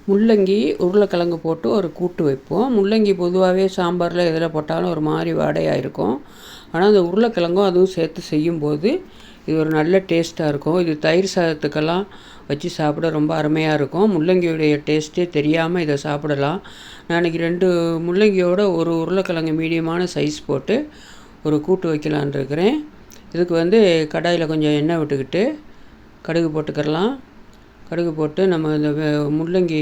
முள்ளங்கி உருளைக்கிழங்கு போட்டு ஒரு கூட்டு வைப்போம். முள்ளங்கி பொதுவாகவே சாம்பாரில் எதில் போட்டாலும் ஒரு மாதிரி வாடையாக இருக்கும். ஆனால் அந்த உருளைக்கிழங்கும் அதுவும் சேர்த்து செய்யும்போது இது ஒரு நல்ல டேஸ்ட்டாக இருக்கும். இது தயிர் சாதத்துக்கெல்லாம் வச்சு சாப்பிட ரொம்ப அருமையாக இருக்கும். முள்ளங்கியுடைய டேஸ்ட்டே தெரியாமல் இதை சாப்பிடலாம். நான் இன்றைக்கி 2 முள்ளங்கியோட ஒரு உருளைக்கிழங்கு மீடியமான சைஸ் போட்டு ஒரு கூட்டு வைக்கலான் இருக்கிறேன். இதுக்கு கடாயில் கொஞ்சம் எண்ணெய் விட்டுக்கிட்டு கடுகு போட்டுக்கிறலாம். கடுகு போட்டு நம்ம இந்த முள்ளங்கி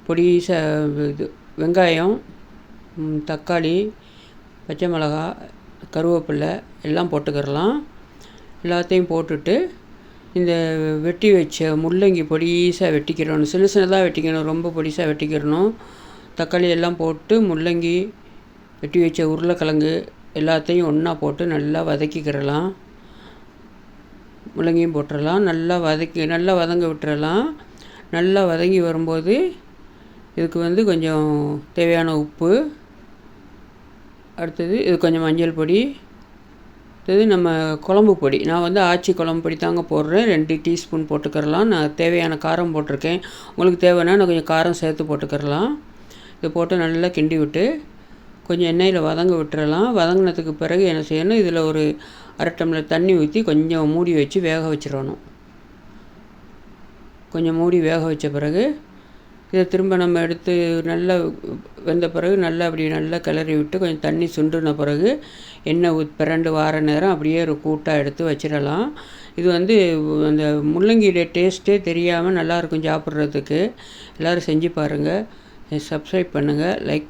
இது வெங்காயம், தக்காளி, பச்சை மிளகா, கருவேப்பிலை எல்லாம் போட்டுக்கிறலாம். எல்லாத்தையும் போட்டுட்டு இந்த வெட்டி வச்ச முள்ளங்கி பொடிசாக வெட்டிக்கிறணும். சின்ன சின்னதாக வெட்டிக்கணும், ரொம்ப பொடிசாக வெட்டிக்கிறணும். தக்காளி எல்லாம் போட்டு முள்ளங்கி வெட்டி வச்ச உருளைக்கிழங்கு எல்லாத்தையும் ஒன்றா போட்டு நல்லா வதக்கிக்கிறலாம். முள்ளங்கியும் போட்டுடலாம். நல்லா வதங்க விட்டுறலாம். நல்லா வதங்கி வரும்போது இதுக்கு கொஞ்சம் தேவையான உப்பு, அடுத்தது இது கொஞ்சம் மஞ்சள் பொடி, அடுத்தது நம்ம குழம்பு பொடி. நான் ஆச்சி குழம்பு பொடி தாங்க போடுறேன். 2 டீஸ்பூன் போட்டுக்கிறலாம். நான் தேவையான காரம் போட்டிருக்கேன். உங்களுக்கு தேவைன்னா நான் கொஞ்சம் காரம் சேர்த்து போட்டுக்கிறலாம். இதை போட்டு நல்லா கிண்டி விட்டு கொஞ்சம் எண்ணெயில் வதங்க விட்டுறலாம். வதங்கினதுக்கு பிறகு என்ன செய்யணும், இதில் ஒரு 1/2 டம்ளர் தண்ணி ஊற்றி கொஞ்சம் மூடி வச்சு வேக வச்சிடணும். கொஞ்சம் மூடி வேக வச்ச பிறகு இதை திரும்ப நம்ம எடுத்து நல்லா வெந்த பிறகு நல்லா கிளறி விட்டு கொஞ்சம் தண்ணி சுண்டுன பிறகு எண்ணெய் பிரண்டு வார நேரம் அப்படியே ஒரு கூட்டாக எடுத்து வச்சிடலாம். இது அந்த முள்ளங்கியுடைய டேஸ்ட்டே தெரியாமல் நல்லாயிருக்கும் சாப்பிட்றதுக்கு. எல்லோரும் செஞ்சு பாருங்கள். சப்ஸ்கிரைப் பண்ணுங்கள், லைக்